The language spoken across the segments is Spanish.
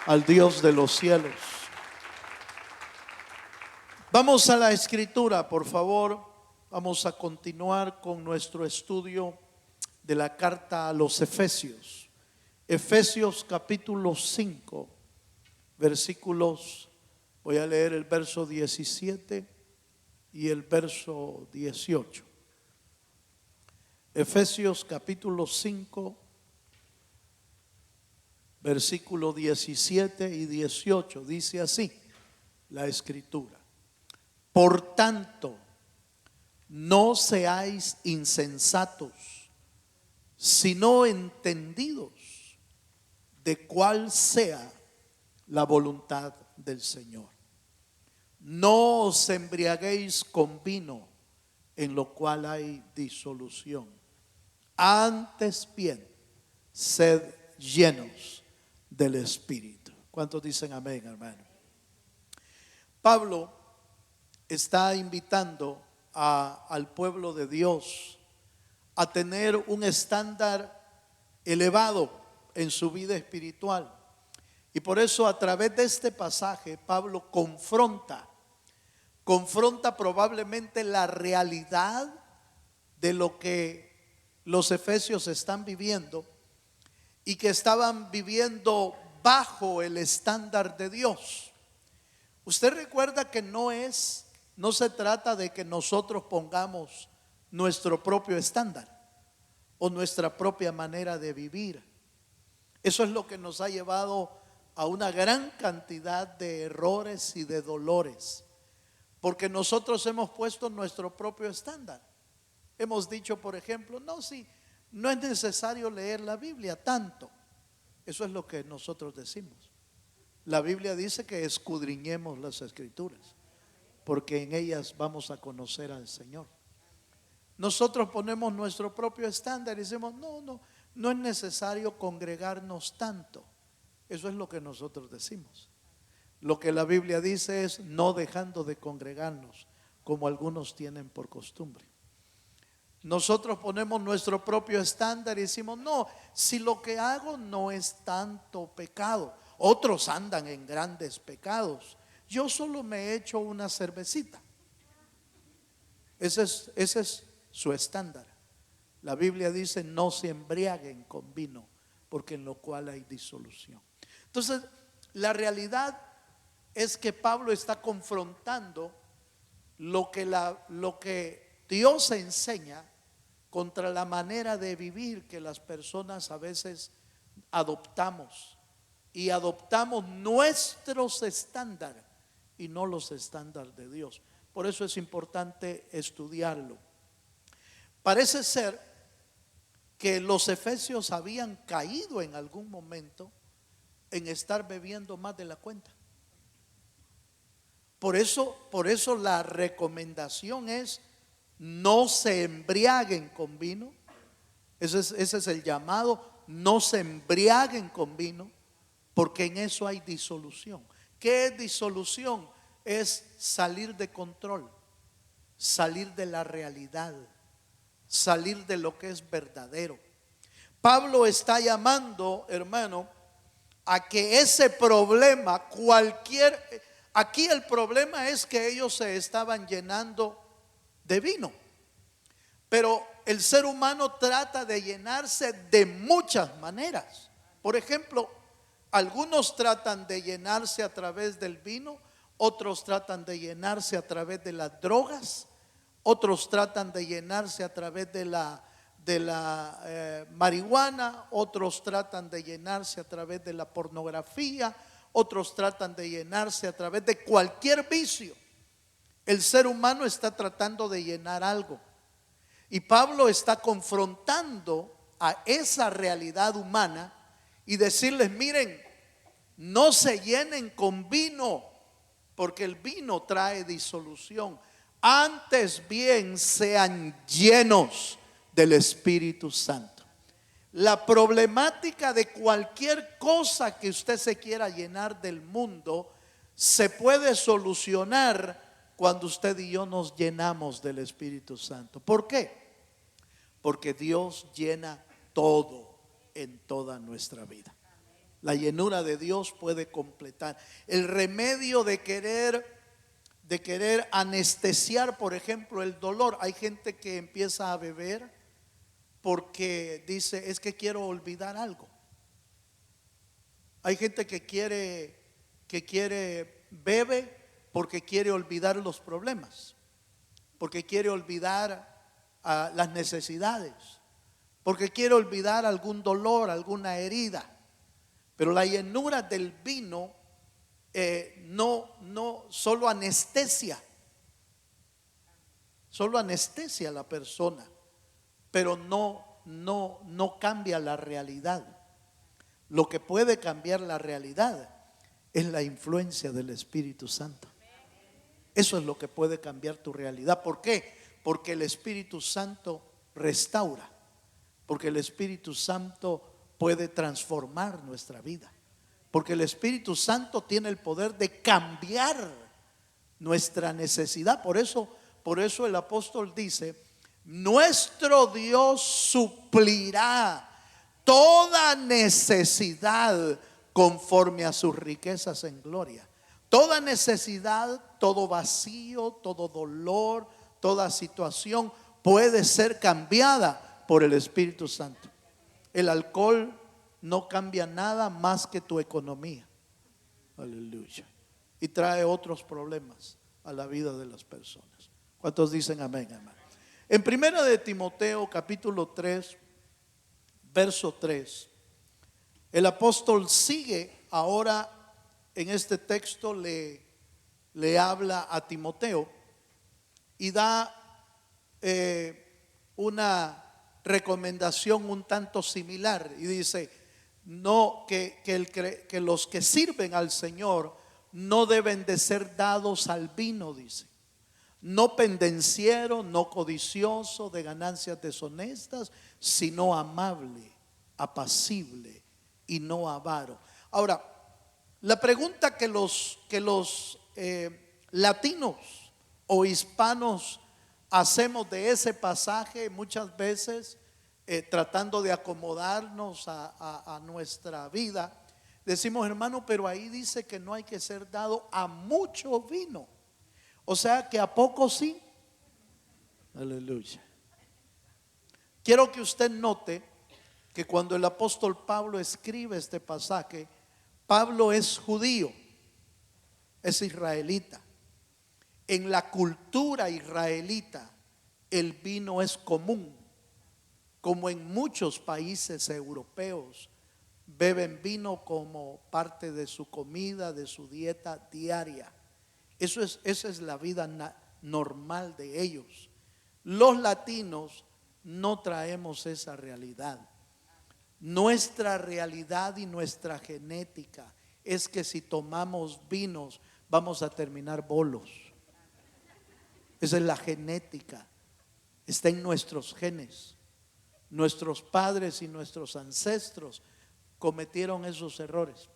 al Dios de los cielos. Vamos a la escritura, por favor. Vamos a continuar con nuestro estudio de la carta a los Efesios. Efesios capítulo 5, versículos, voy a leer el verso 17 y el verso 18. Efesios capítulo 5, versículo 17 y 18, dice así la escritura: por tanto, no seáis insensatos, sino entendidos de cuál sea la voluntad del Señor. No os embriaguéis con vino, en lo cual hay disolución. Antes bien, sed llenos del Espíritu. ¿Cuántos dicen amén, hermano? Pablo está invitando al pueblo de Dios a tener un estándar elevado en su vida espiritual. Y por eso, a través de este pasaje, Pablo confronta probablemente la realidad de lo que los efesios están viviendo, y que estaban viviendo bajo el estándar de Dios. Usted recuerda que no se trata de que nosotros pongamos nuestro propio estándar o nuestra propia manera de vivir. Eso es lo que nos ha llevado a una gran cantidad de errores y de dolores, porque nosotros hemos puesto nuestro propio estándar. Hemos dicho, por ejemplo, no es necesario leer la Biblia tanto. Eso es lo que nosotros decimos. La Biblia dice que escudriñemos las Escrituras, porque en ellas vamos a conocer al Señor. Nosotros ponemos nuestro propio estándar y decimos, no es necesario congregarnos tanto. Eso es lo que nosotros decimos. Lo que la Biblia dice es no dejando de congregarnos, como algunos tienen por costumbre. Nosotros ponemos nuestro propio estándar y decimos, si lo que hago no es tanto pecado. Otros andan en grandes pecados. Yo solo me he hecho una cervecita. Ese es su estándar. La Biblia dice, no se embriaguen con vino, porque en lo cual hay disolución. Entonces, la realidad es que Pablo está confrontando lo que Dios enseña contra la manera de vivir que las personas a veces adoptamos, y adoptamos nuestros estándares y no los estándares de Dios. Por eso es importante estudiarlo. Parece ser que los efesios habían caído en algún momento en estar bebiendo más de la cuenta. Por eso la recomendación es: no se embriaguen con vino. Ese es el llamado: no se embriaguen con vino, porque en eso hay disolución. ¿Qué es disolución? Es salir de control, salir de la realidad, salir de lo que es verdadero. Pablo está llamando, hermano, a que ese problema, aquí el problema es que ellos se estaban llenando de vino, pero el ser humano trata de llenarse de muchas maneras. Por ejemplo, algunos tratan de llenarse a través del vino, otros tratan de llenarse a través de las drogas, otros tratan de llenarse a través de la marihuana, otros tratan de llenarse a través de la pornografía, otros tratan de llenarse a través de cualquier vicio. El ser humano está tratando de llenar algo, y Pablo está confrontando a esa realidad humana y decirles: miren, no se llenen con vino, porque el vino trae disolución. Antes bien, sean llenos del Espíritu Santo. La problemática de cualquier cosa que usted se quiera llenar del mundo se puede solucionar cuando usted y yo nos llenamos del Espíritu Santo. ¿Por qué? Porque Dios llena todo en toda nuestra vida. La llenura de Dios puede completar. El remedio de querer anestesiar, por ejemplo, el dolor. Hay gente que empieza a beber porque dice, es que quiero olvidar algo. Hay gente que bebe porque quiere olvidar los problemas, porque quiere olvidar las necesidades, porque quiere olvidar algún dolor, alguna herida. Pero la llenura del vino no solo anestesia a la persona, pero no cambia la realidad. Lo que puede cambiar la realidad es la influencia del Espíritu Santo. Eso es lo que puede cambiar tu realidad. ¿Por qué? Porque el Espíritu Santo restaura, porque el Espíritu Santo puede transformar nuestra vida, porque el Espíritu Santo tiene el poder de cambiar nuestra necesidad. Por eso el apóstol dice, nuestro Dios suplirá toda necesidad conforme a sus riquezas en gloria. Toda necesidad, todo vacío, todo dolor, toda situación puede ser cambiada por el Espíritu Santo. El alcohol no cambia nada más que tu economía. Aleluya. Y trae otros problemas a la vida de las personas. ¿Cuántos dicen amén, hermano? En primera de Timoteo capítulo 3, verso 3, el apóstol sigue ahora en este texto, le habla a Timoteo y da una recomendación un tanto similar y dice, no, que los que sirven al Señor no deben de ser dados al vino, dice, no pendenciero, no codicioso de ganancias deshonestas, sino amable, apacible y no avaro. Ahora, la pregunta que los latinos o hispanos hacemos de ese pasaje muchas veces, tratando de acomodarnos a nuestra vida, decimos, hermano, pero ahí dice que no hay que ser dado a mucho vino, o sea que a poco sí. Aleluya. Quiero que usted note que cuando el apóstol Pablo escribe este pasaje, Pablo es judío, es israelita. En la cultura israelita el vino es común, como en muchos países europeos beben vino como parte de su comida, de su dieta diaria. Esa es la vida normal de ellos. Los latinos no traemos esa realidad. Nuestra realidad y nuestra genética es que si tomamos vinos vamos a terminar bolos. Esa es la genética, está en nuestros genes. Nuestros padres y nuestros ancestros cometieron esos errores.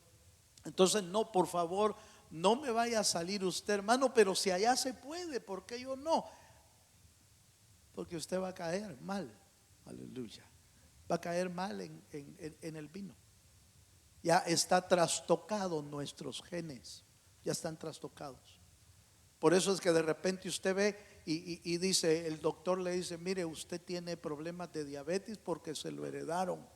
Entonces no, por favor, no me vaya a salir usted, hermano, pero si allá se puede, ¿por qué yo no? Porque usted va a caer mal. Aleluya. Va a caer mal en el vino. Ya está trastocado nuestros genes, ya están trastocados. Por eso es que de repente usted ve y dice, el doctor le dice, mire, usted tiene problemas de diabetes porque se lo heredaron.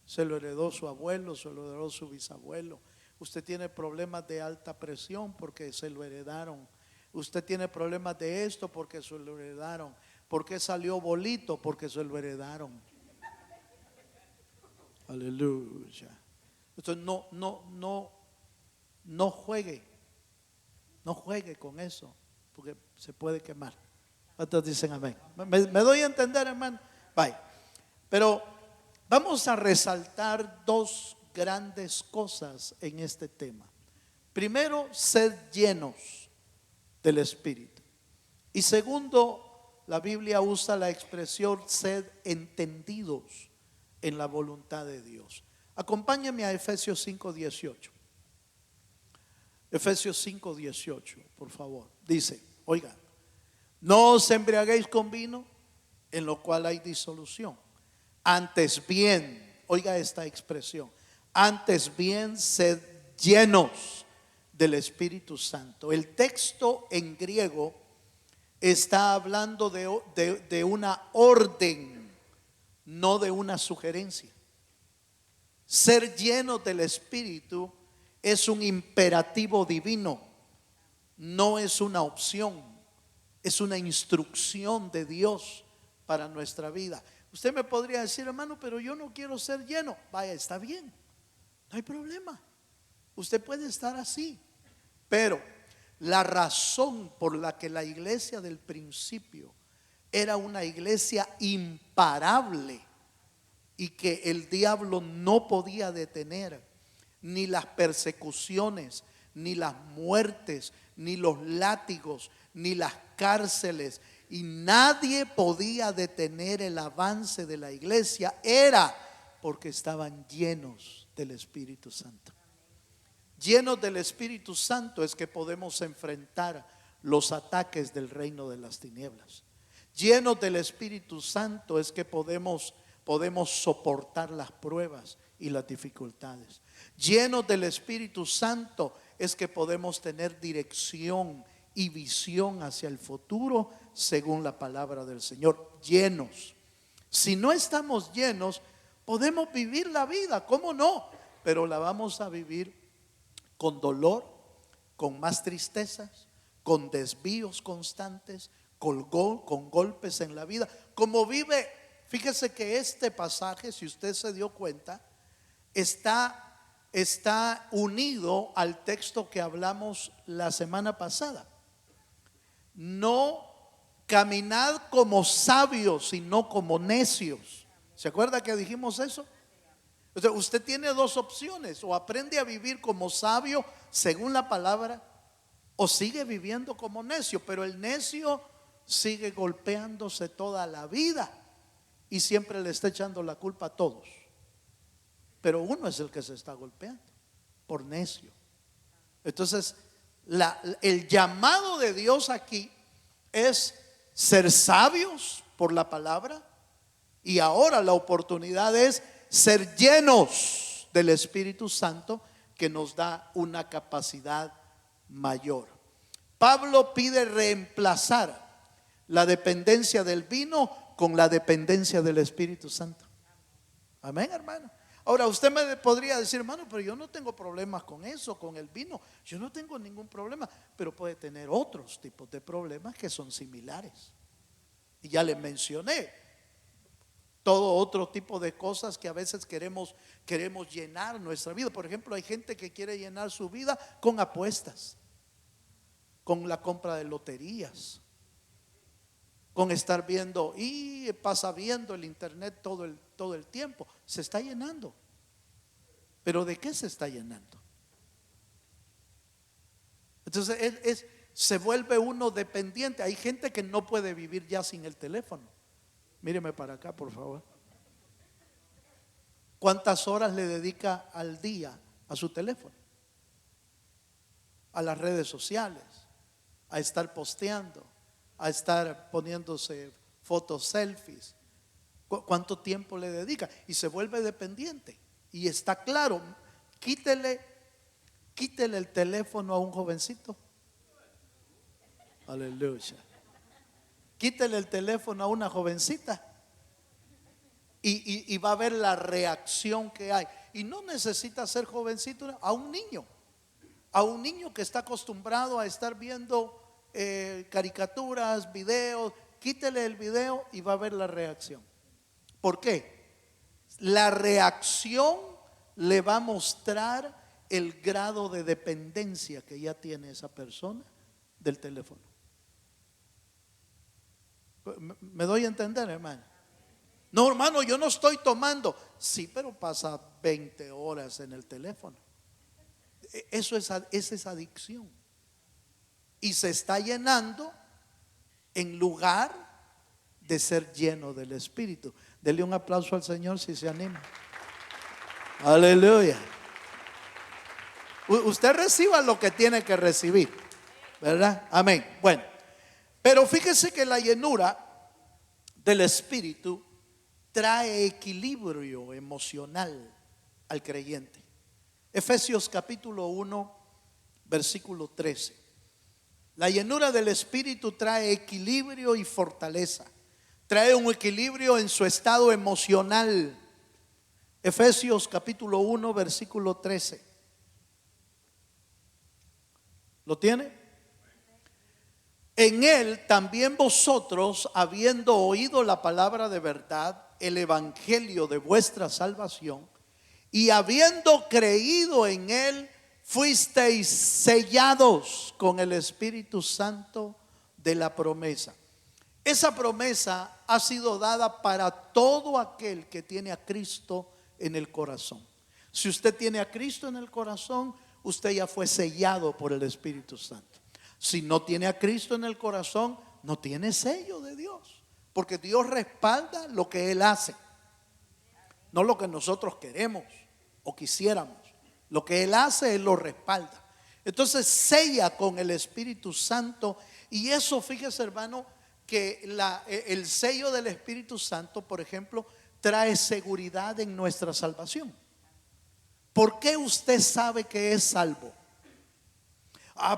Se lo heredó su abuelo, se lo heredó su bisabuelo. Usted tiene problemas de alta presión porque se lo heredaron. Usted tiene problemas de esto porque se lo heredaron. ¿Por qué salió bolito? Porque se lo heredaron. Aleluya. Entonces no juegue con eso, porque se puede quemar. ¿Cuántos dicen amén? ¿Me doy a entender, hermano? Bye. Pero vamos a resaltar dos grandes cosas en este tema. Primero, sed llenos del Espíritu. Y segundo, la Biblia usa la expresión sed entendidos en la voluntad de Dios. Acompáñame a Efesios 5:18. Efesios 5:18, por favor. Dice, oiga, no os embriaguéis con vino, en lo cual hay disolución. Antes bien, oiga esta expresión, Antes bien, sed llenos del Espíritu Santo. El texto en griego está hablando de una orden, no de una sugerencia. Ser llenos del Espíritu es un imperativo divino, no es una opción, es una instrucción de Dios para nuestra vida. Usted me podría decir, hermano, pero yo no quiero ser lleno. Vaya, está bien, no hay problema. Usted puede estar así, pero la razón por la que la iglesia del principio era una iglesia imparable y que el diablo no podía detener, ni las persecuciones, ni las muertes, ni los látigos, ni las cárceles, y nadie podía detener el avance de la iglesia, era porque estaban llenos del Espíritu Santo. Llenos del Espíritu Santo es que podemos enfrentar los ataques del reino de las tinieblas. Llenos del Espíritu Santo es que podemos soportar las pruebas y las dificultades. Llenos del Espíritu Santo es que podemos tener dirección y visión hacia el futuro según la palabra del Señor. Llenos. Si no estamos llenos, podemos vivir la vida, ¿cómo no? Pero la vamos a vivir con dolor, con más tristezas, con desvíos constantes, con golpes en la vida. Como vive, fíjese que este pasaje, si usted se dio cuenta, está unido al texto que hablamos la semana pasada. No caminad como sabios, sino como necios. ¿Se acuerda que dijimos eso? O sea, usted tiene dos opciones: o aprende a vivir como sabio según la palabra, o sigue viviendo como necio. Pero el necio sigue golpeándose toda la vida y siempre le está echando la culpa a todos. Pero uno es el que se está golpeando por necio. Entonces, el llamado de Dios aquí es ser sabios por la palabra, y ahora la oportunidad es ser llenos del Espíritu Santo, que nos da una capacidad mayor. Pablo pide reemplazar la dependencia del vino con la dependencia del Espíritu Santo. Amén, hermano. Ahora usted me podría decir, hermano, pero yo no tengo problemas con eso, con el vino. Yo no tengo ningún problema, pero puede tener otros tipos de problemas que son similares. Y ya le mencioné todo otro tipo de cosas que a veces queremos llenar nuestra vida. Por ejemplo, hay gente que quiere llenar su vida con apuestas, con la compra de loterías, con estar viendo y pasa viendo el internet todo el tiempo. Se está llenando. ¿Pero de qué se está llenando? Entonces se vuelve uno dependiente. Hay gente que no puede vivir ya sin el teléfono. Míreme para acá, por favor. ¿Cuántas horas le dedica al día a su teléfono? A las redes sociales, a estar posteando, a estar poniéndose fotos, selfies. ¿Cuánto tiempo le dedica? Y se vuelve dependiente. Y está claro, quítele el teléfono a un jovencito. Aleluya. Quítele el teléfono a una jovencita y va a ver la reacción que hay. Y no necesita ser jovencito, a un niño que está acostumbrado a estar viendo caricaturas, videos. Quítele el video y va a ver la reacción. ¿Por qué? La reacción le va a mostrar el grado de dependencia que ya tiene esa persona del teléfono. ¿Me doy a entender, hermano? No, hermano, yo no estoy tomando. Sí, pero pasa 20 horas en el teléfono. Esa es adicción. Y se está llenando en lugar de ser lleno del Espíritu. Dele un aplauso al Señor si se anima. Aleluya. Usted reciba lo que tiene que recibir, ¿verdad? Amén. Bueno, pero fíjese que la llenura del Espíritu trae equilibrio emocional al creyente. Efesios capítulo 1, versículo 13. La llenura del Espíritu trae equilibrio y fortaleza. Trae un equilibrio en su estado emocional. Efesios capítulo 1, versículo 13. ¿Lo tiene? En él también vosotros, habiendo oído la palabra de verdad, el evangelio de vuestra salvación, y habiendo creído en él, fuisteis sellados con el Espíritu Santo de la promesa. Esa promesa ha sido dada para todo aquel que tiene a Cristo en el corazón. Si usted tiene a Cristo en el corazón, usted ya fue sellado por el Espíritu Santo. Si no tiene a Cristo en el corazón, no tiene sello de Dios, porque Dios respalda lo que Él hace, no lo que nosotros queremos o quisiéramos. Lo que Él hace, Él lo respalda. Entonces sella con el Espíritu Santo. Y eso, fíjese, hermano, que el sello del Espíritu Santo, por ejemplo, trae seguridad en nuestra salvación. ¿Por qué usted sabe que es salvo?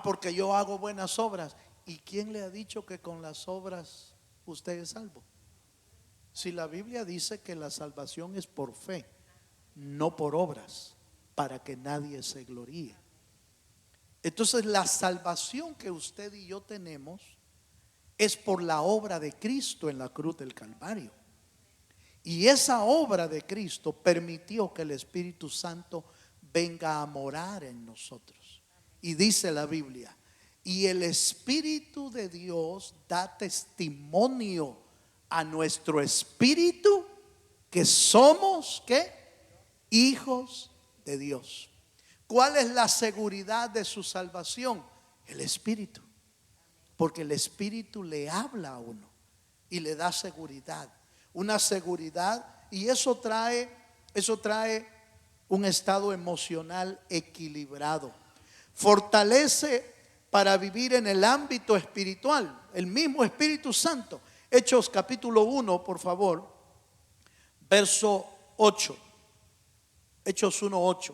Porque yo hago buenas obras. ¿Y quién le ha dicho que con las obras usted es salvo? Si la Biblia dice que la salvación es por fe, no por obras, para que nadie se gloríe. Entonces la salvación que usted y yo tenemos es por la obra de Cristo en la cruz del Calvario. Y esa obra de Cristo permitió que el Espíritu Santo venga a morar en nosotros. Y dice la Biblia, y el Espíritu de Dios da testimonio a nuestro espíritu que somos, ¿qué? Hijos de Dios. ¿Cuál es la seguridad de su salvación? El Espíritu. Porque el Espíritu le habla a uno y le da seguridad. Una seguridad, y eso trae un estado emocional equilibrado. Fortalece para vivir en el ámbito espiritual. El mismo Espíritu Santo. Hechos capítulo 1, por favor, verso 8. Hechos 1:8.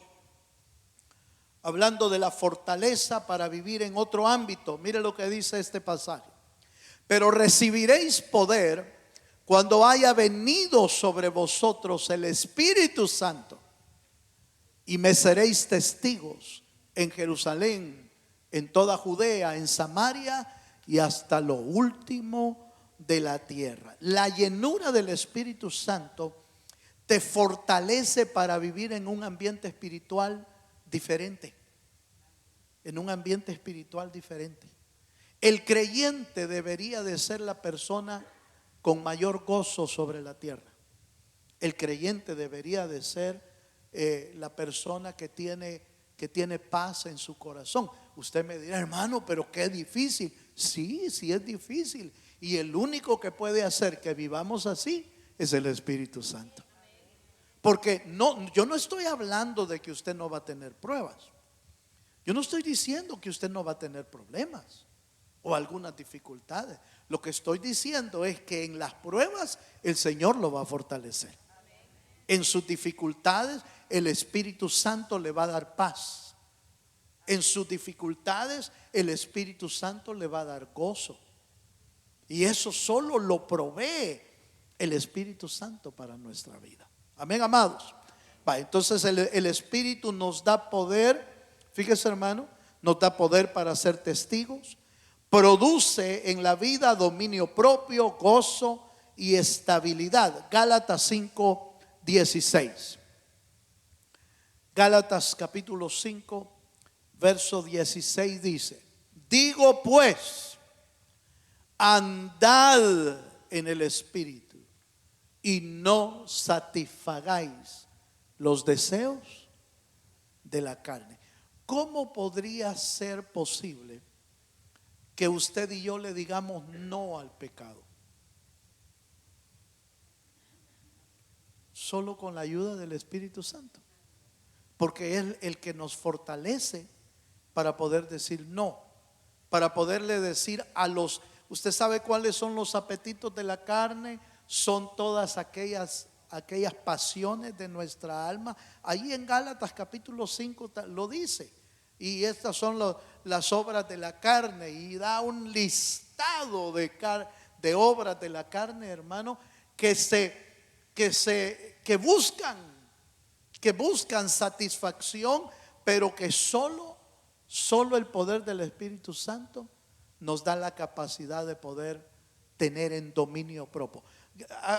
Hablando de la fortaleza para vivir en otro ámbito. Mire lo que dice este pasaje. Pero recibiréis poder cuando haya venido sobre vosotros el Espíritu Santo, y me seréis testigos en Jerusalén, en toda Judea, en Samaria y hasta lo último de la tierra. La llenura del Espíritu Santo te fortalece para vivir en un ambiente espiritual diferente. En un ambiente espiritual diferente. El creyente debería de ser la persona con mayor gozo sobre la tierra. El creyente debería de ser la persona que tiene paz en su corazón. Usted me dirá, hermano, pero qué difícil. Sí es difícil. Y el único que puede hacer que vivamos así es el Espíritu Santo. Porque yo no estoy hablando de que usted no va a tener pruebas. Yo no estoy diciendo que usted no va a tener problemas o algunas dificultades. Lo que estoy diciendo es que en las pruebas el Señor lo va a fortalecer. En sus dificultades el Espíritu Santo le va a dar paz. En sus dificultades el Espíritu Santo le va a dar gozo. Y eso solo lo provee el Espíritu Santo para nuestra vida. Amén, amados. Entonces el Espíritu nos da poder. Fíjese, hermano, nos da poder para ser testigos. Produce en la vida dominio propio, gozo y estabilidad. Gálatas 5:16. Gálatas capítulo 5, verso 16 dice: digo pues, andad en el Espíritu y no satisfagáis los deseos de la carne. ¿Cómo podría ser posible que usted y yo le digamos no al pecado? Solo con la ayuda del Espíritu Santo. Porque es el que nos fortalece para poder decir no. Para poderle decir ¿usted sabe cuáles son los apetitos de la carne? Son todas aquellas aquellas pasiones de nuestra alma. Ahí en Gálatas capítulo 5 lo dice. Y estas son las obras de la carne. Y da un listado de obras de la carne, hermano, que buscan satisfacción, pero que solo el poder del Espíritu Santo nos da la capacidad de poder tener en dominio propio.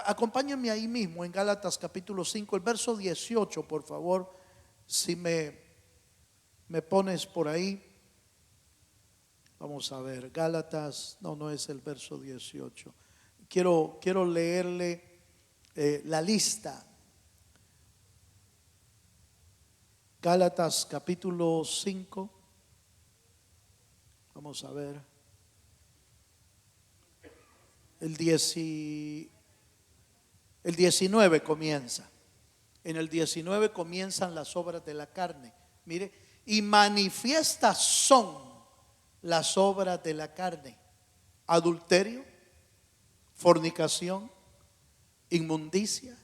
Acompáñenme ahí mismo en Gálatas capítulo 5, el verso 18, por favor, si me pones por ahí. Vamos a ver, Gálatas, no es el verso 18. Quiero leerle la lista. Gálatas capítulo 5. Vamos a ver. El 19 comienza. En el 19 comienzan las obras de la carne. Mire, y manifiestas son las obras de la carne: adulterio, fornicación, inmundicia,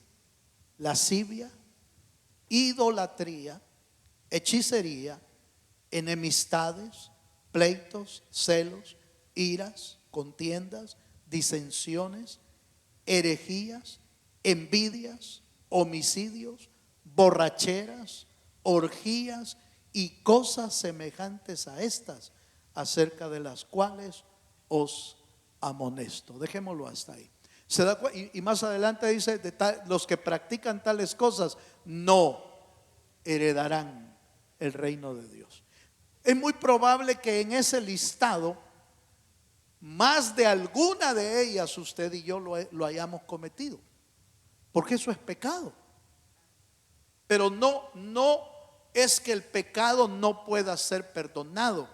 lascivia, idolatría, hechicería, enemistades, pleitos, celos, iras, contiendas, disensiones, herejías, envidias, homicidios, borracheras, orgías y cosas semejantes a estas, acerca de las cuales os amonesto. Dejémoslo hasta ahí. Y más adelante dice, los que practican tales cosas no heredarán el reino de Dios. Es muy probable que en ese listado más de alguna de ellas usted y yo lo hayamos cometido, porque eso es pecado. Pero no es que el pecado no pueda ser perdonado.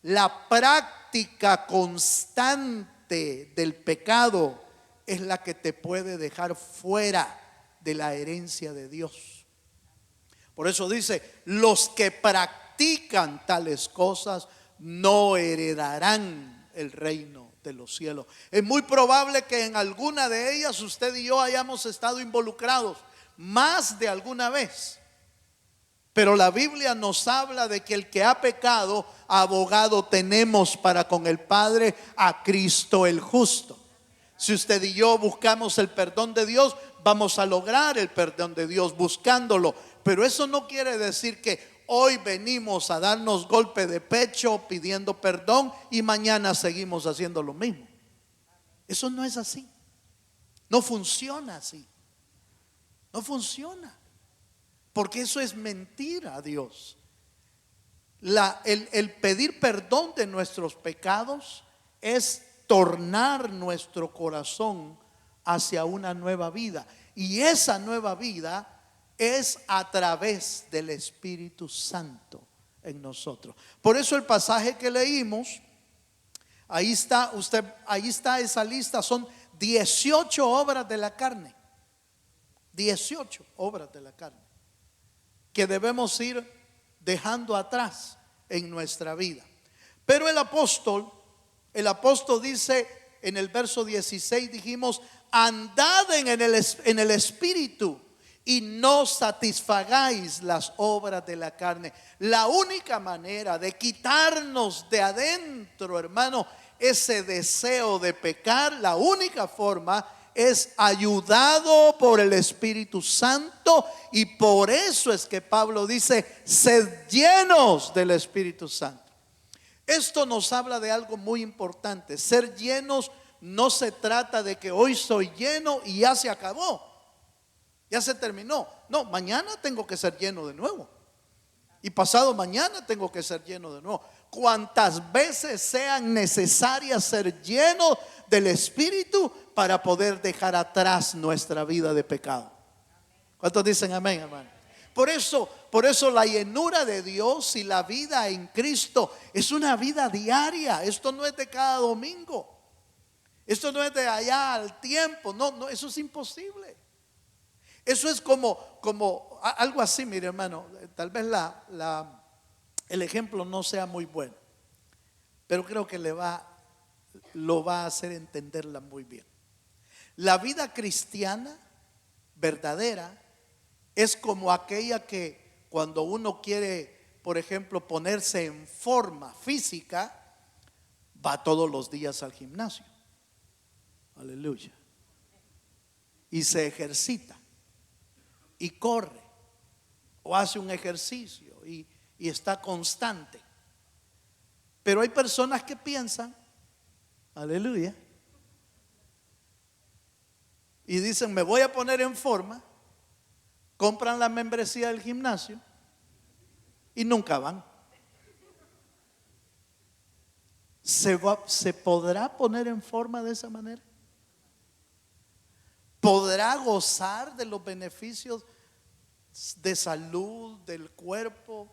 La práctica constante del pecado es la que te puede dejar fuera de la herencia de Dios. Por eso dice, los que practican tales cosas no heredarán el reino de los cielos. Es muy probable que en alguna de ellas usted y yo hayamos estado involucrados más de alguna vez. Pero la Biblia nos habla de que el que ha pecado, abogado tenemos para con el Padre, a Cristo el justo. Si usted y yo buscamos el perdón de Dios, vamos a lograr el perdón de Dios buscándolo. Pero eso no quiere decir que hoy venimos a darnos golpe de pecho pidiendo perdón y mañana seguimos haciendo lo mismo. Eso no es así. No funciona así. No funciona. Porque eso es mentira a Dios. El pedir perdón de nuestros pecados es tornar nuestro corazón hacia una nueva vida. Y esa nueva vida es a través del Espíritu Santo en nosotros. Por eso el pasaje que leímos, ahí está esa lista, son 18 obras de la carne. 18 obras de la carne que debemos ir dejando atrás en nuestra vida. Pero el apóstol dice en el verso 16, dijimos, andad en el Espíritu y no satisfagáis las obras de la carne. La única manera de quitarnos de adentro, hermano, ese deseo de pecar, la única forma es ayudado por el Espíritu Santo. Y por eso es que Pablo dice, sed llenos del Espíritu Santo. Esto nos habla de algo muy importante. Ser llenos no se trata de que hoy soy lleno y ya se acabó, ya se terminó. No, mañana tengo que ser lleno de nuevo. Y pasado mañana tengo que ser lleno de nuevo. Cuantas veces sean necesarias ser llenos del Espíritu para poder dejar atrás nuestra vida de pecado. ¿Cuántos dicen amén, hermano? Por eso la llenura de Dios y la vida en Cristo es una vida diaria. Esto no es de cada domingo. Esto no es de allá al tiempo. No, eso es imposible. Eso es como algo así, mire, hermano. Tal vez el ejemplo no sea muy bueno, pero creo que lo va a hacer entenderla muy bien. La vida cristiana verdadera es como aquella que cuando uno quiere, por ejemplo, ponerse en forma física, va todos los días al gimnasio. Aleluya. Y se ejercita y corre o hace un ejercicio y está constante. Pero hay personas que piensan, aleluya, y dicen, me voy a poner en forma, compran la membresía del gimnasio y nunca van. ¿Se podrá poner en forma de esa manera? ¿Podrá gozar de los beneficios de salud del cuerpo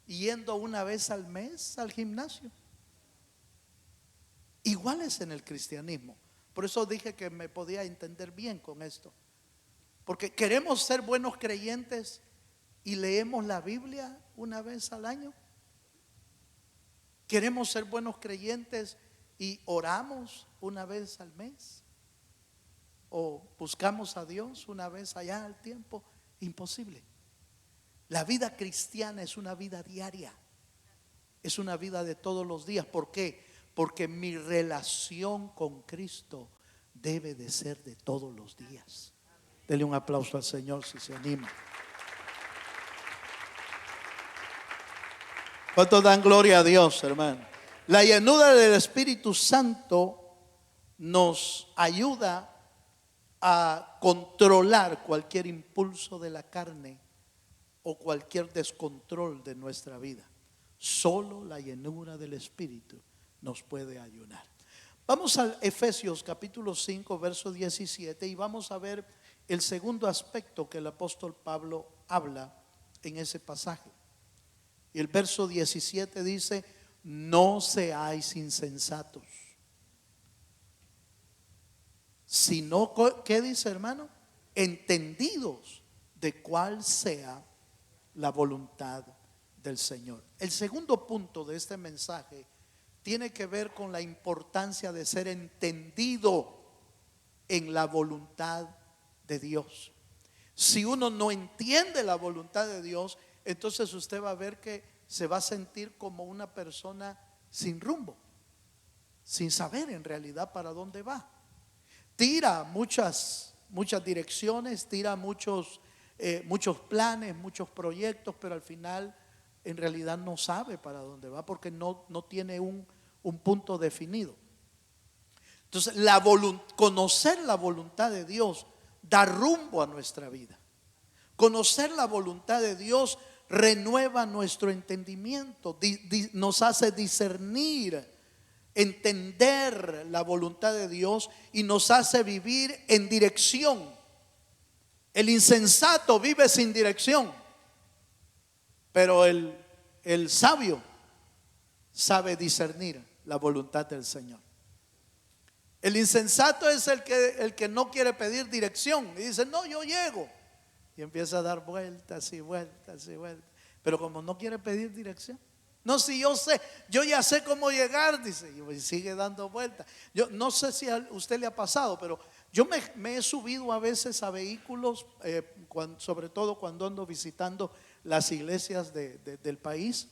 yendo una vez al mes al gimnasio? Igual es en el cristianismo. Por eso dije que me podía entender bien con esto. Porque queremos ser buenos creyentes y leemos la Biblia una vez al año. Queremos ser buenos creyentes y oramos una vez al mes. O buscamos a Dios una vez allá al tiempo. Imposible. La vida cristiana es una vida diaria. Es una vida de todos los días. ¿Por qué? Porque mi relación con Cristo debe de ser de todos los días. Dele un aplauso al Señor si se anima. ¿Cuántos dan gloria a Dios, hermano? La llenura del Espíritu Santo nos ayuda a controlar cualquier impulso de la carne o cualquier descontrol de nuestra vida. Solo la llenura del Espíritu nos puede ayudar. Vamos a Efesios capítulo 5 verso 17 y vamos a ver el segundo aspecto que el apóstol Pablo habla en ese pasaje. Y el verso 17 dice: no seáis insensatos, sino, ¿qué dice, hermano? Entendidos de cuál sea la voluntad del Señor. El segundo punto de este mensaje tiene que ver con la importancia de ser entendido en la voluntad de Dios. Si uno no entiende la voluntad de Dios, entonces usted va a ver que se va a sentir como una persona sin rumbo, sin saber en realidad para dónde va. Tira muchas direcciones, tira muchos planes, muchos proyectos, pero al final en realidad no sabe para dónde va porque no tiene un punto definido. Entonces conocer la voluntad de Dios da rumbo a nuestra vida. Conocer la voluntad de Dios renueva nuestro entendimiento, nos hace discernir, entender la voluntad de Dios y nos hace vivir en dirección. El insensato vive sin dirección, pero el sabio sabe discernir la voluntad del Señor. El insensato es el que no quiere pedir dirección y dice: no, yo llego. Y empieza a dar vueltas y vueltas y vueltas. Pero como no quiere pedir dirección, no, si yo sé, yo ya sé cómo llegar, dice, y sigue dando vueltas. Yo no sé si a usted le ha pasado, pero yo me he subido a veces a vehículos, sobre todo cuando ando visitando las iglesias del país.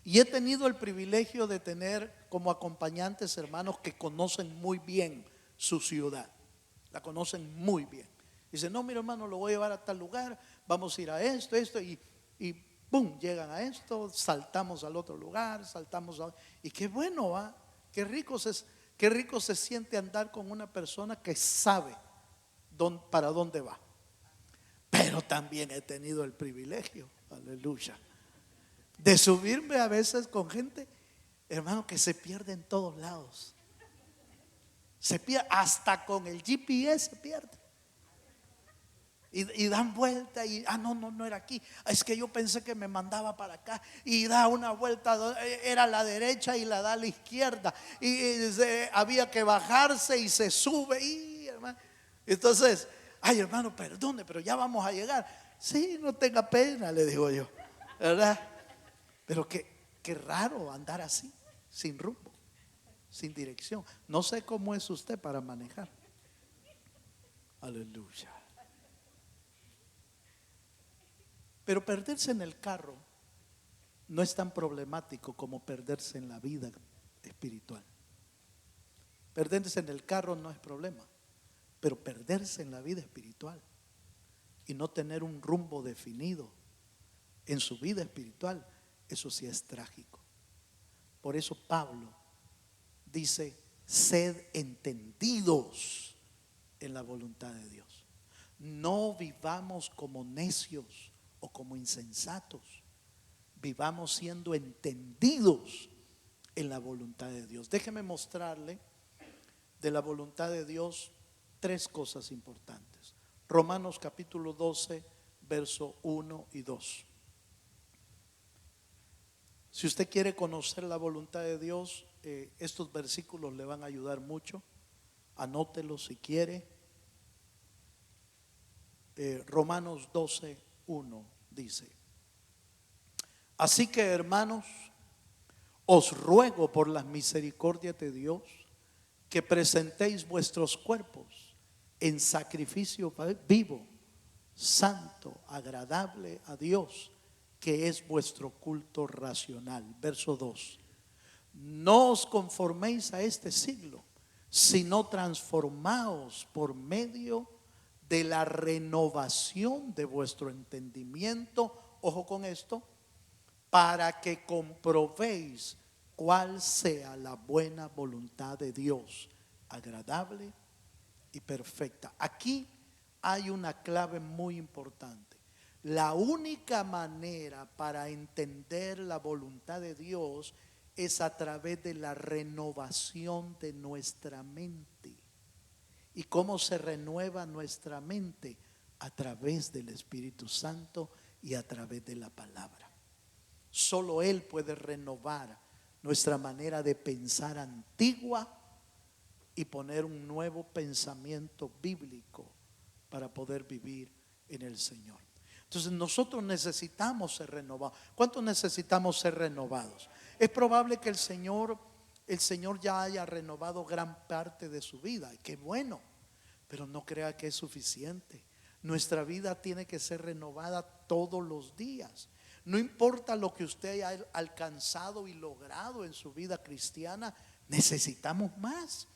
Y he tenido el privilegio de tener como acompañantes hermanos que conocen muy bien su ciudad. La conocen muy bien. Dice: no, mira, hermano, lo voy a llevar a tal lugar, vamos a ir a esto y ¡pum! Llegan a esto, saltamos al otro lugar, y qué bueno, ¿va? Qué rico se siente andar con una persona que sabe para dónde va. Pero también he tenido el privilegio, aleluya, de subirme a veces con gente, hermano, que se pierde en todos lados. Se pierde, hasta con el GPS se pierde. Y dan vuelta y no era aquí, es que yo pensé que me mandaba para acá, y da una vuelta, era a la derecha y la da a la izquierda, había que bajarse y se sube y hermano, entonces, ay, hermano, perdone, pero ya vamos a llegar. Sí, no tenga pena, le digo yo, ¿verdad? Pero qué raro andar así, sin rumbo, sin dirección. No sé cómo es usted para manejar. Aleluya. Pero perderse en el carro no es tan problemático como perderse en la vida espiritual. Perderse en el carro no es problema, pero perderse en la vida espiritual y no tener un rumbo definido en su vida espiritual, eso sí es trágico. Por eso Pablo dice: sed entendidos en la voluntad de Dios. No vivamos como necios o como insensatos. Vivamos siendo entendidos en la voluntad de Dios. Déjeme mostrarle de la voluntad de Dios tres cosas importantes. Romanos capítulo 12, verso 1 y 2. Si usted quiere conocer la voluntad de Dios, estos versículos le van a ayudar mucho. Anótelos si quiere. Romanos 12, 1 dice: así que, hermanos, os ruego por las misericordias de Dios que presentéis vuestros cuerpos en sacrificio vivo, santo, agradable a Dios, que es vuestro culto racional. Verso 2: no os conforméis a este siglo, sino transformaos por medio de la renovación de vuestro entendimiento. Ojo con esto: para que comprobéis cuál sea la buena voluntad de Dios, agradable y perfecta. Aquí hay una clave muy importante. La única manera para entender la voluntad de Dios es a través de la renovación de nuestra mente. ¿Y cómo se renueva nuestra mente? A través del Espíritu Santo y a través de la palabra. Solo Él puede renovar nuestra manera de pensar antigua y poner un nuevo pensamiento bíblico para poder vivir en el Señor. Entonces nosotros necesitamos ser renovados. ¿Cuántos necesitamos ser renovados? Es probable que el Señor ya haya renovado gran parte de su vida. Qué bueno, pero no crea que es suficiente. Nuestra vida tiene que ser renovada todos los días. No importa lo que usted haya alcanzado y logrado en su vida cristiana, necesitamos más.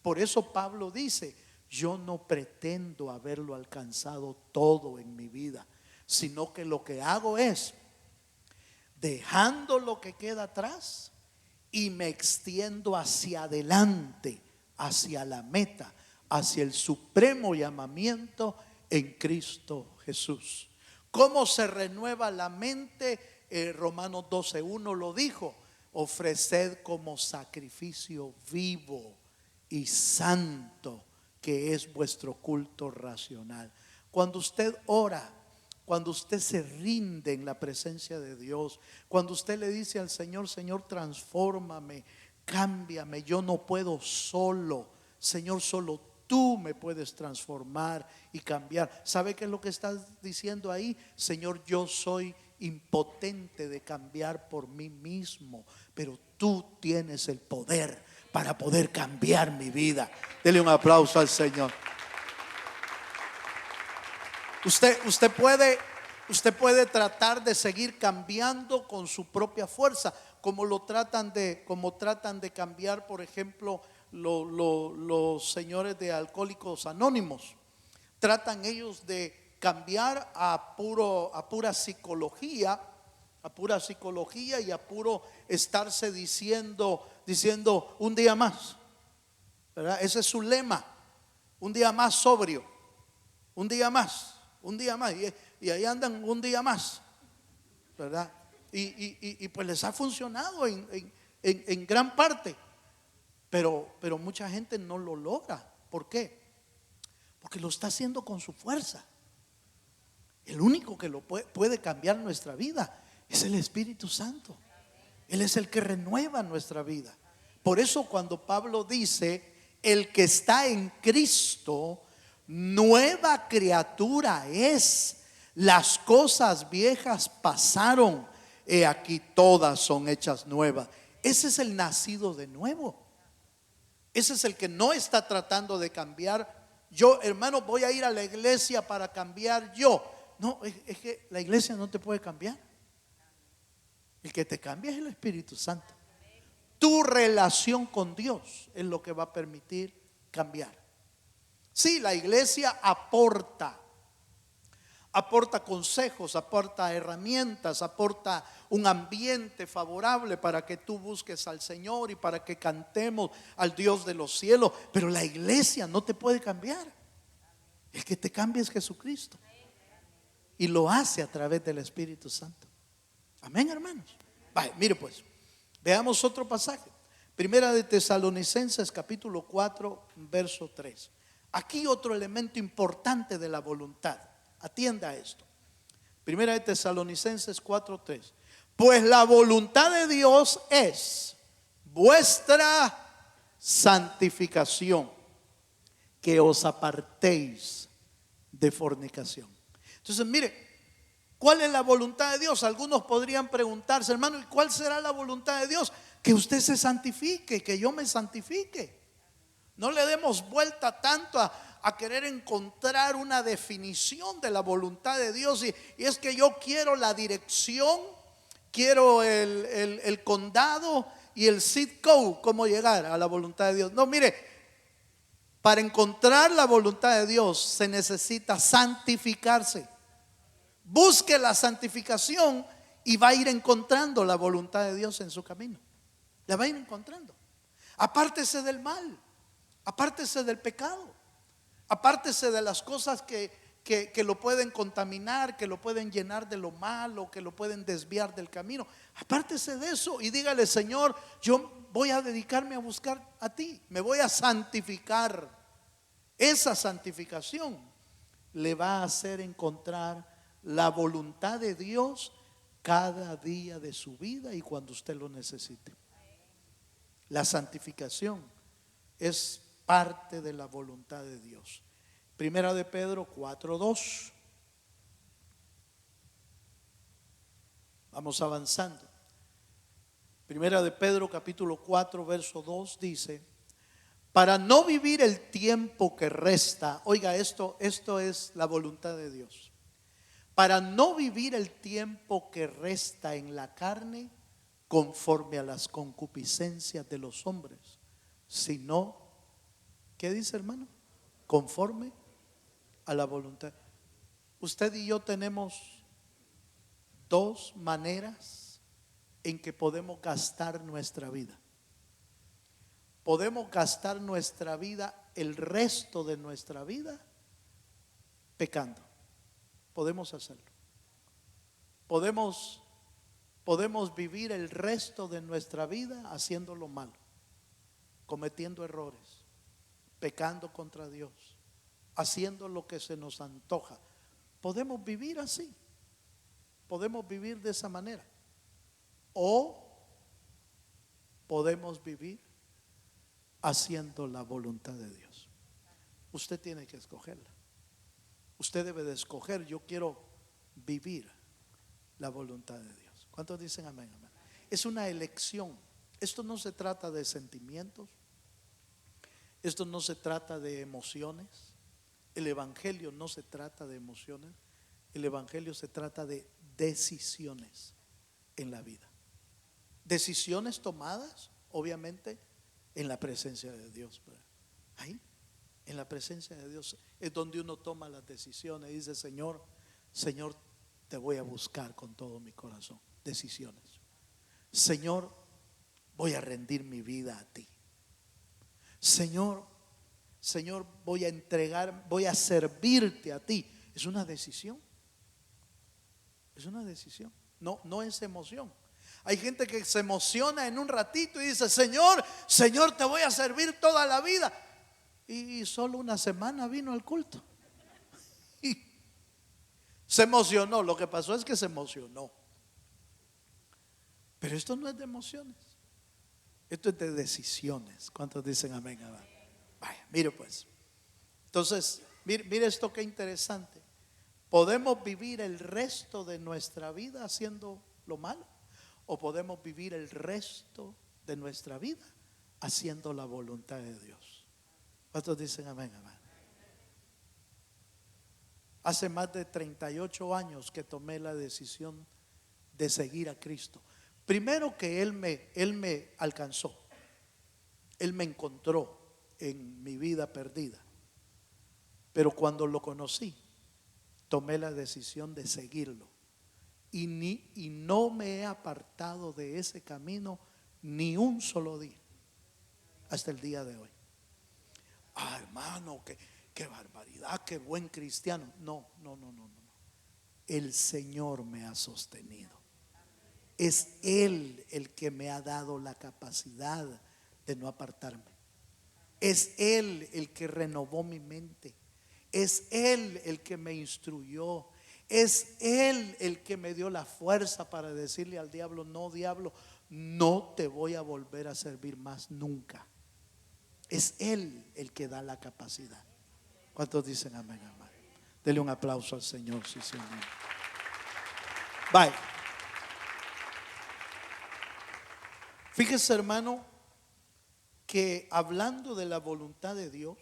Por eso Pablo dice: yo no pretendo haberlo alcanzado todo en mi vida, sino que lo que hago es, dejando lo que queda atrás, y me extiendo hacia adelante, hacia la meta, hacia el supremo llamamiento en Cristo Jesús. ¿Cómo se renueva la mente? Romanos 12:1 lo dijo: ofreced como sacrificio vivo y santo, que es vuestro culto racional. Cuando usted ora, cuando usted se rinde en la presencia de Dios, cuando usted le dice al Señor: Señor, transfórmame, cámbiame, yo no puedo solo, Señor, solo tú me puedes transformar y cambiar. ¿Sabe qué es lo que estás diciendo ahí? Señor, yo soy impotente de cambiar por mí mismo, pero tú tienes el poder para poder cambiar mi vida. Dele un aplauso al Señor. Usted puede tratar de seguir cambiando con su propia fuerza, como tratan de cambiar, por ejemplo, los señores de Alcohólicos Anónimos. Tratan ellos de cambiar a pura psicología y a puro estarse diciendo un día más, ¿verdad? Ese es su lema: un día más sobrio, un día más, y ahí andan un día más, ¿verdad? Y pues les ha funcionado en gran parte, pero mucha gente no lo logra. ¿Por qué? Porque lo está haciendo con su fuerza. El único que lo puede cambiar nuestra vida es el Espíritu Santo. Él es el que renueva nuestra vida. Por eso cuando Pablo dice: el que está en Cristo, nueva criatura es, las cosas viejas pasaron, he aquí todas son hechas nuevas. Ese es el nacido de nuevo. Ese es el que no está tratando de cambiar. Yo, hermano, voy a ir a la iglesia para cambiar yo. no, es que la iglesia no te puede cambiar. El que te cambia es el Espíritu Santo. Tu relación con Dios es lo que va a permitir cambiar. Sí, la iglesia aporta consejos, aporta herramientas, aporta un ambiente favorable para que tú busques al Señor y para que cantemos al Dios de los cielos. Pero la iglesia no te puede cambiar. El que te cambia es Jesucristo. Y lo hace a través del Espíritu Santo. Amén, hermanos. Vale, mire pues, veamos otro pasaje. Primera de Tesalonicenses capítulo 4, verso 3. Aquí otro elemento importante de la voluntad. Atienda a esto. Primera de Tesalonicenses 4:3. Pues la voluntad de Dios es vuestra santificación, que os apartéis de fornicación. Entonces, mire, ¿cuál es la voluntad de Dios? Algunos podrían preguntarse, hermano, ¿y cuál será la voluntad de Dios? Que usted se santifique, que yo me santifique. No le demos vuelta tanto a querer encontrar una definición de la voluntad de Dios. Y es que yo quiero la dirección, quiero el condado y el zip code, cómo llegar a la voluntad de Dios. No, mire, para encontrar la voluntad de Dios se necesita santificarse. Busque la santificación y va a ir encontrando la voluntad de Dios en su camino. La va a ir encontrando. Apártese del mal, apártese del pecado, apártese de las cosas que lo pueden contaminar, que lo pueden llenar de lo malo, que lo pueden desviar del camino. Apártese de eso y dígale: Señor, yo voy a dedicarme a buscar a ti, me voy a santificar. Esa santificación le va a hacer encontrar la voluntad de Dios cada día de su vida y cuando usted lo necesite. La santificación es parte de la voluntad de Dios. Primera de Pedro 4:2. Vamos avanzando. Primera de Pedro capítulo 4 verso 2 dice: para no vivir el tiempo que resta. Oiga, esto es la voluntad de Dios. Para no vivir el tiempo que resta en la carne conforme a las concupiscencias de los hombres, sino, ¿qué dice, hermano? Conforme a la voluntad. Usted y yo tenemos dos maneras en que podemos gastar nuestra vida. Podemos gastar nuestra vida, el resto de nuestra vida, pecando. Podemos hacerlo. Podemos vivir el resto de nuestra vida haciendo lo malo, cometiendo errores, pecando contra Dios, haciendo lo que se nos antoja. Podemos vivir así. Podemos vivir de esa manera. O podemos vivir haciendo la voluntad de Dios. Usted tiene que escogerla. Usted debe de escoger: yo quiero vivir la voluntad de Dios. ¿Cuántos dicen amén? Amén. Es una elección. Esto no se trata de sentimientos. Esto no se trata de emociones. El evangelio no se trata de emociones. El evangelio se trata de decisiones en la vida. Decisiones tomadas, obviamente, en la presencia de Dios. Ahí, en la presencia de Dios, es donde uno toma las decisiones y dice: Señor, te voy a buscar con todo mi corazón. Decisiones. Señor, voy a rendir mi vida a ti. Señor, voy a entregar, voy a servirte a ti. Es una decisión. Es una decisión. No es emoción. Hay gente que se emociona en un ratito y dice: Señor, te voy a servir toda la vida. Y solo una semana vino al culto. Y se emocionó. Lo que pasó es que se emocionó. Pero esto no es de emociones. Esto es de decisiones. ¿Cuántos dicen amén? Vaya, mire pues. Entonces, mire esto que interesante. ¿Podemos vivir el resto de nuestra vida haciendo lo malo? ¿O podemos vivir el resto de nuestra vida haciendo la voluntad de Dios? ¿Cuántos dicen amén? Amén. Hace más de 38 años que tomé la decisión de seguir a Cristo. Primero que Él me alcanzó, Él me encontró en mi vida perdida. Pero cuando lo conocí, tomé la decisión de seguirlo. Y no me he apartado de ese camino ni un solo día, hasta el día de hoy. Ah, hermano, qué barbaridad, qué buen cristiano. No. El Señor me ha sostenido. Es Él el que me ha dado la capacidad de no apartarme. Es Él el que renovó mi mente. Es Él el que me instruyó. Es Él el que me dio la fuerza para decirle al diablo: no, diablo, no te voy a volver a servir más nunca. Es Él el que da la capacidad. ¿Cuántos dicen amén, amén? Dele un aplauso al Señor, sí, Señor. Bye. Fíjese, hermano, que hablando de la voluntad de Dios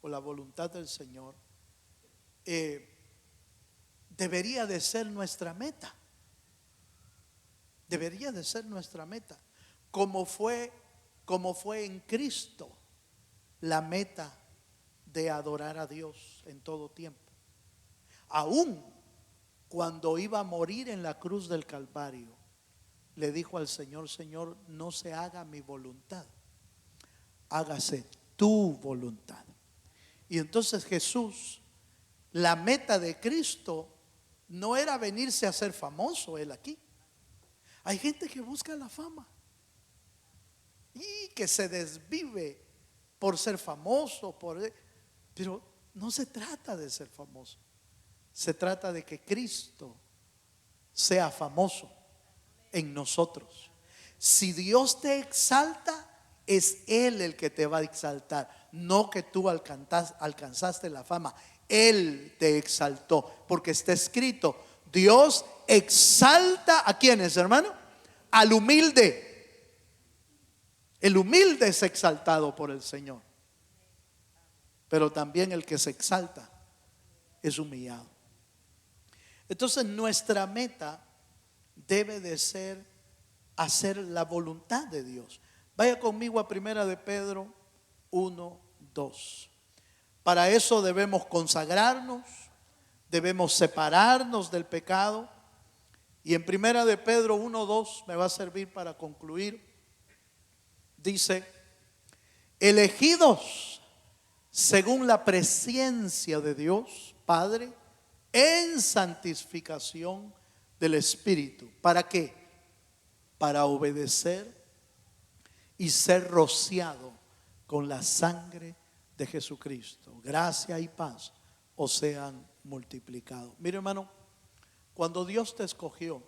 o la voluntad del Señor, debería de ser nuestra meta. Debería de ser nuestra meta, como fue en Cristo la meta de adorar a Dios en todo tiempo. Aún cuando iba a morir en la cruz del Calvario, le dijo al Señor: Señor, no se haga mi voluntad, hágase tu voluntad. Y entonces Jesús, la meta de Cristo no era venirse a ser famoso él aquí. Hay gente que busca la fama y que se desvive por ser famoso, pero no se trata de ser famoso. Se trata de que Cristo sea famoso en nosotros. Si Dios te exalta, es Él el que te va a exaltar, no que tú alcanzaste la fama. Él te exaltó, porque está escrito: Dios exalta ¿a quiénes, hermano? Al humilde. El humilde es exaltado por el Señor, pero también el que se exalta es humillado. Entonces nuestra meta debe de ser hacer la voluntad de Dios. Vaya conmigo a Primera de Pedro 1:2. Para eso debemos consagrarnos, debemos separarnos del pecado. Y en Primera de Pedro 1:2 me va a servir para concluir. Dice: elegidos según la presciencia de Dios Padre en santificación del Espíritu. ¿Para qué? Para obedecer y ser rociado con la sangre de Jesucristo. Gracia y paz os sean multiplicados. Mire, hermano, cuando Dios te escogió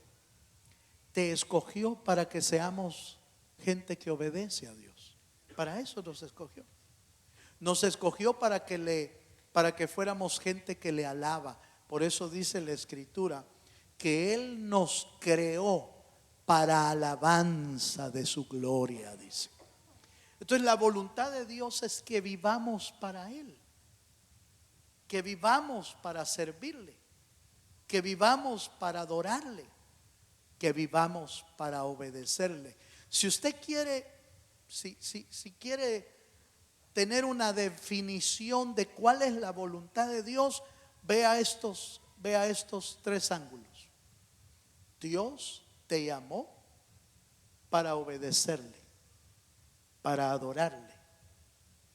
para que seamos gente que obedece a Dios. Para eso nos escogió. Nos escogió para que fuéramos gente que le alaba. Por eso dice la Escritura que Él nos creó para alabanza de su gloria, dice. Entonces la voluntad de Dios es que vivamos para Él, que vivamos para servirle, que vivamos para adorarle, que vivamos para obedecerle. Si usted quiere, si quiere tener una definición de cuál es la voluntad de Dios, vea estos 3 ángulos. Dios te llamó para obedecerle, para adorarle,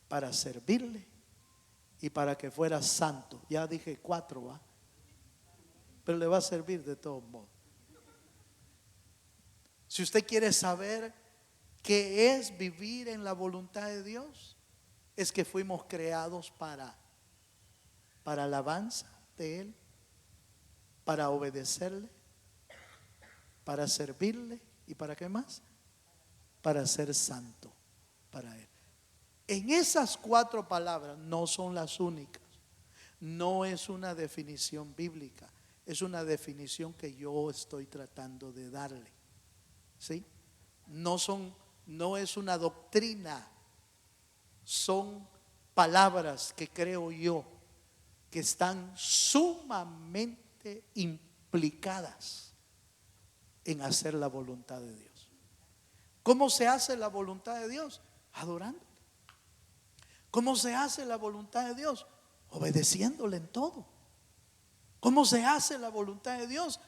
para servirle y para que fueras santo. Ya dije 4, ¿va? Pero le va a servir de todos modos. Si usted quiere saber qué es vivir en la voluntad de Dios, es que fuimos creados para alabanza de Él, para obedecerle, para servirle y para qué más, para ser santo para Él. En esas 4 palabras no son las únicas. No es una definición bíblica, es una definición que yo estoy tratando de darle. ¿Sí? No es una doctrina, son palabras que creo yo que están sumamente implicadas en hacer la voluntad de Dios. ¿Cómo se hace la voluntad de Dios? Adorándole. ¿Cómo se hace la voluntad de Dios? Obedeciéndole en todo. ¿Cómo se hace la voluntad de Dios?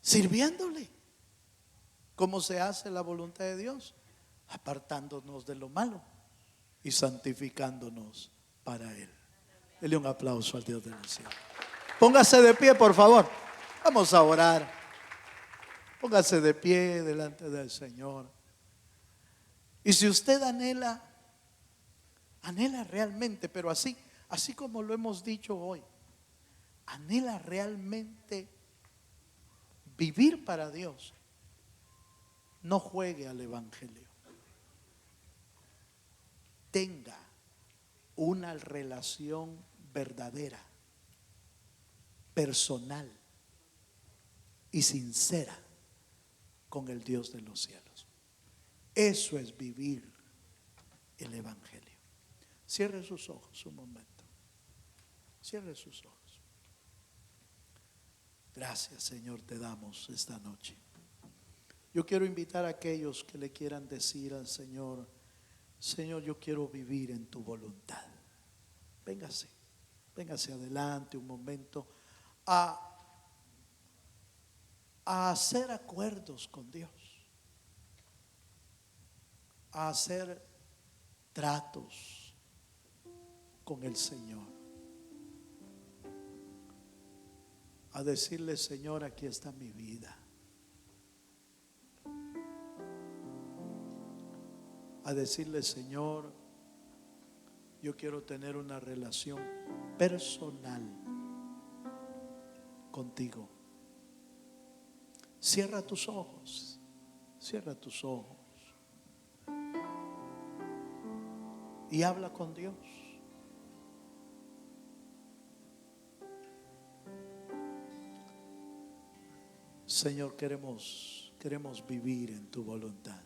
Sirviéndole. ¿Cómo se hace la voluntad de Dios? Apartándonos de lo malo y santificándonos para Él. Dele un aplauso al Dios de los cielos. Póngase de pie, por favor. Vamos a orar. Póngase de pie delante del Señor. Y si usted anhela realmente, pero así como lo hemos dicho hoy, anhela realmente vivir para Dios, no juegue al evangelio. Tenga una relación verdadera, personal y sincera con el Dios de los cielos. Eso es vivir el evangelio. Cierre sus ojos un momento. Cierre sus ojos. Gracias, Señor, te damos esta noche. Yo quiero invitar a aquellos que le quieran decir al Señor: Señor, yo quiero vivir en tu voluntad. Véngase adelante un momento a hacer acuerdos con Dios, a hacer tratos con el Señor, a decirle: Señor, aquí está mi vida. A decirle: Señor, yo quiero tener una relación personal contigo. Cierra tus ojos. Cierra tus ojos y habla con Dios. Señor, queremos vivir en tu voluntad.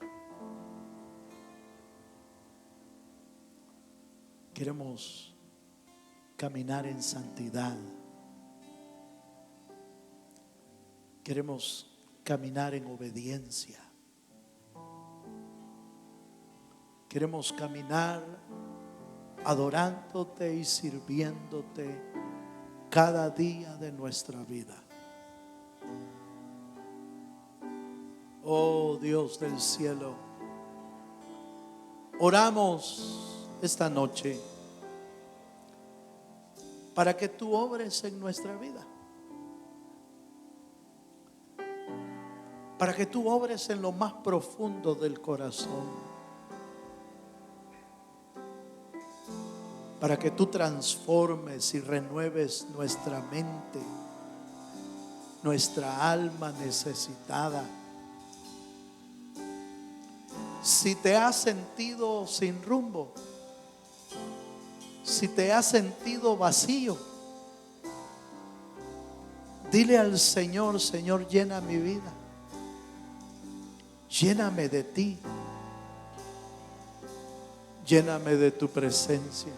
Queremos caminar en santidad. Queremos caminar en obediencia. Queremos caminar adorándote y sirviéndote cada día de nuestra vida. Oh Dios del cielo, oramos esta noche para que tú obres en nuestra vida, para que tú obres en lo más profundo del corazón, para que tú transformes y renueves nuestra mente, nuestra alma necesitada. Si te has sentido sin rumbo, si te has sentido vacío, dile al Señor: Señor, llena mi vida, lléname de ti, lléname de tu presencia.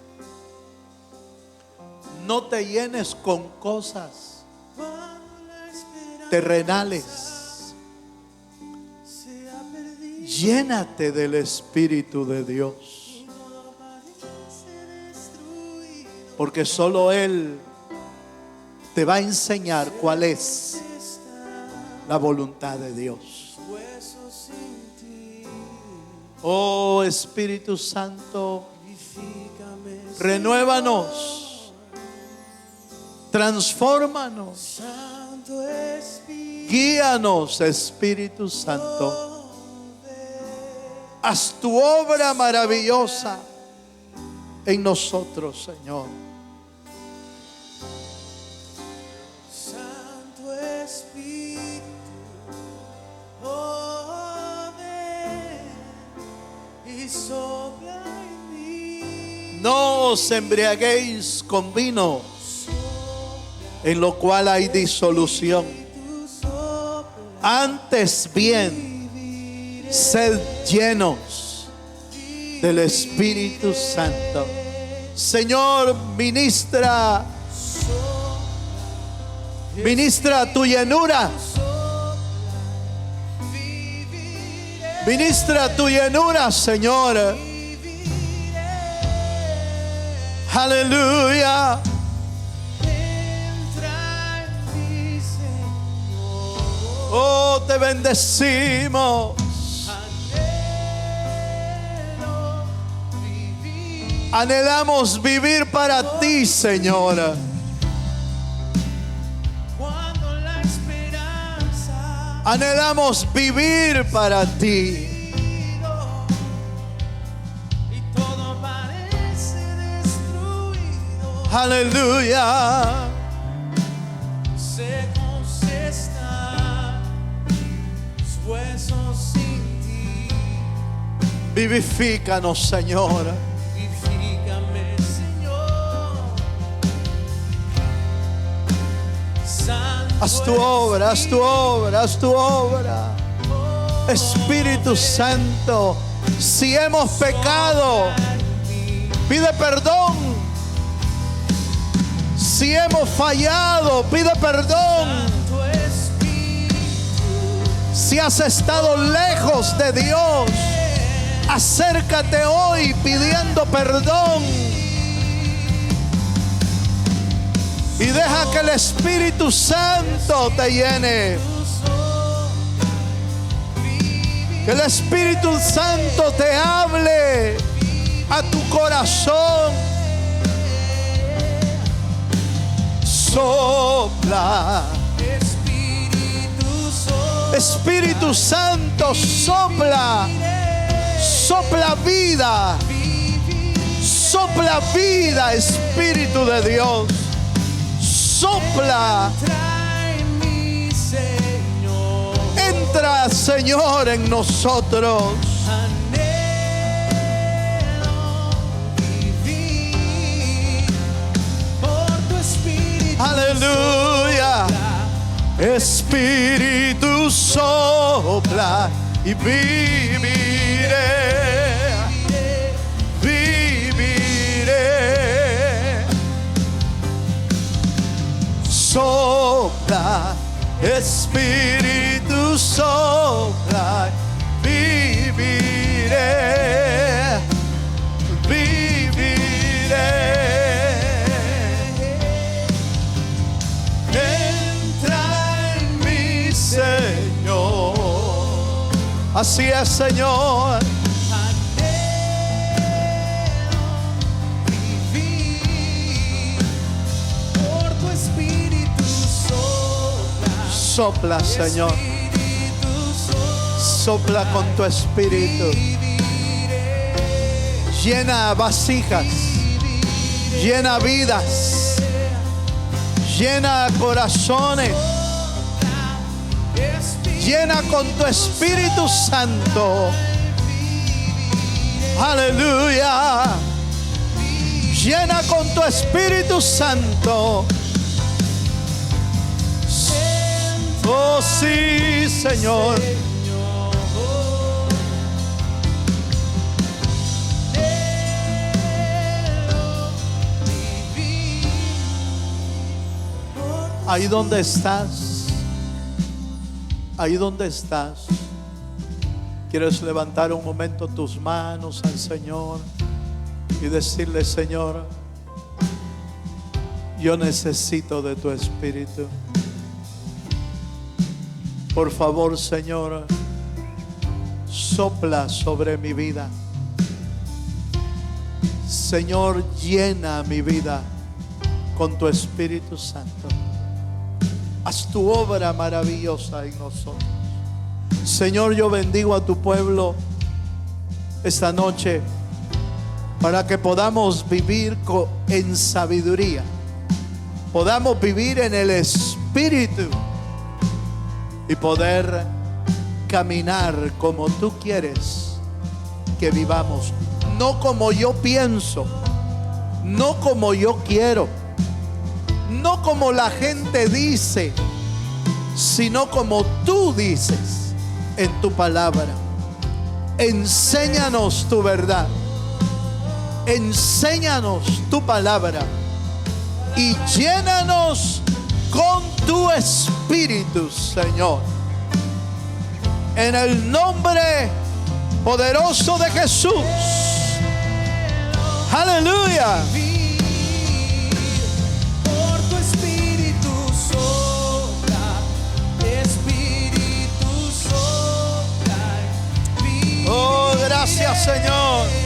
No te llenes con cosas terrenales. Llénate del Espíritu de Dios, porque solo Él te va a enseñar cuál es la voluntad de Dios. Oh Espíritu Santo, renuévanos, transfórmanos, guíanos, Espíritu Santo. Haz tu obra maravillosa en nosotros, Señor. Santo Espíritu, oh, ven y sopla en mí. No os embriaguéis con vino, en lo cual hay disolución. Antes bien, sed llenos del Espíritu Santo. Señor, ministra Ministra tu llenura. Ministra tu llenura, Señor. Aleluya. Entra en mí, Señor. Oh, te bendecimos. Anhelo vivir. Anhelamos vivir para ti, Señor. Cuando la esperanza Anhelamos vivir para ti. y todo parece destruido, Aleluya. secos están los huesos sin ti. Vivifícanos, Señor. Vivifícame, Señor. Santo Haz tu obra, haz tu obra, haz tu obra. Espíritu Santo, si hemos pecado, pide perdón. Si hemos fallado, pide perdón. tu Espíritu, Si has estado lejos de Dios, acércate hoy pidiendo perdón. Y deja que el Espíritu Santo te llene. Que el Espíritu Santo te hable a tu corazón. Sopla. Espíritu Santo, sopla. Sopla vida. Sopla vida, Espíritu de Dios. Sopla. trae mi Señor. Entra, Señor, en nosotros. Anhelo vivir por tu Espíritu. Aleluya. Espíritu sopla y viviré. Viviré. Sopla, Espíritu sopla, viviré, viviré. Entra en mí, Señor. Así es, Señor. Por tu Espíritu Sopla, Señor. Sopla con tu Espíritu. Llena vasijas. Llena vidas. Llena corazones. Llena con tu Espíritu Santo. Aleluya. Llena con tu Espíritu Santo. Oh sí, Señor. Ahí donde estás, ahí donde estás, quieres levantar un momento tus manos al Señor y decirle: Señor, yo necesito de tu Espíritu. Por favor, Señor, sopla sobre mi vida. Señor, llena mi vida con tu Espíritu Santo. Haz tu obra maravillosa en nosotros. Señor, yo bendigo a tu pueblo esta noche para que podamos vivir en sabiduría. Podamos vivir en el Espíritu y poder caminar como tú quieres que vivamos. No como yo pienso, no como yo quiero, no como la gente dice, sino como tú dices en tu palabra. Enséñanos tu verdad. Enséñanos tu palabra y llénanos con tu espíritu, Señor. En el nombre poderoso de Jesús. Aleluya. Por tu espíritu sopla, espíritu sopla. Oh, gracias, Señor.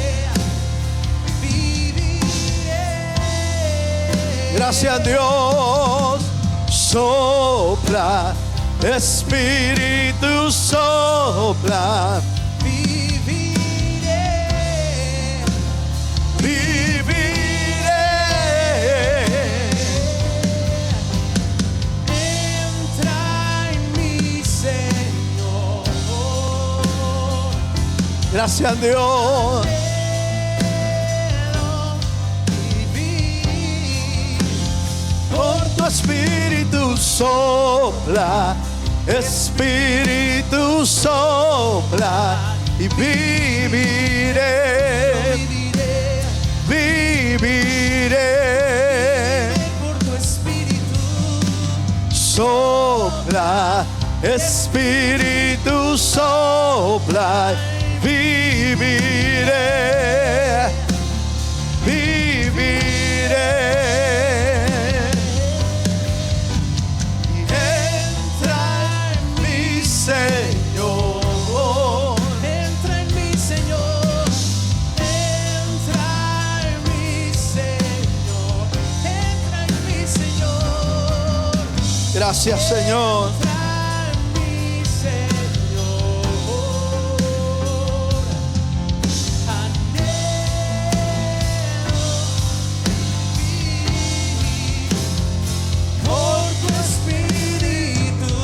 Gracias, Dios. Sopla, espíritu sopla. Viviré, Viviré. entra en mí, Señor. Gracias, Dios. Por tu espíritu sopla, espíritu sopla y viviré, viviré. Por tu espíritu Sopla, espíritu sopla, viviré, viviré. Entra en mí, Señor. entra en mí, Señor. Entra en mí, Señor. Entra en mí, Señor. Gracias, Señor. Entra en mí, Señor. Anhelo por tu espíritu.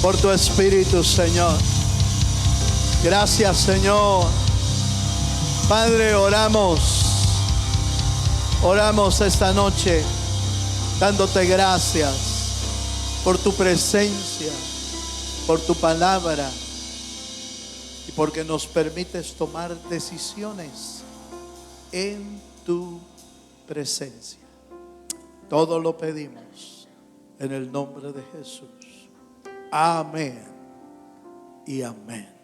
Por tu espíritu, Señor. Gracias, Señor. Padre, oramos esta noche dándote gracias por tu presencia, por tu palabra y porque nos permites tomar decisiones en tu presencia. Todo lo pedimos en el nombre de Jesús. Amén y amén.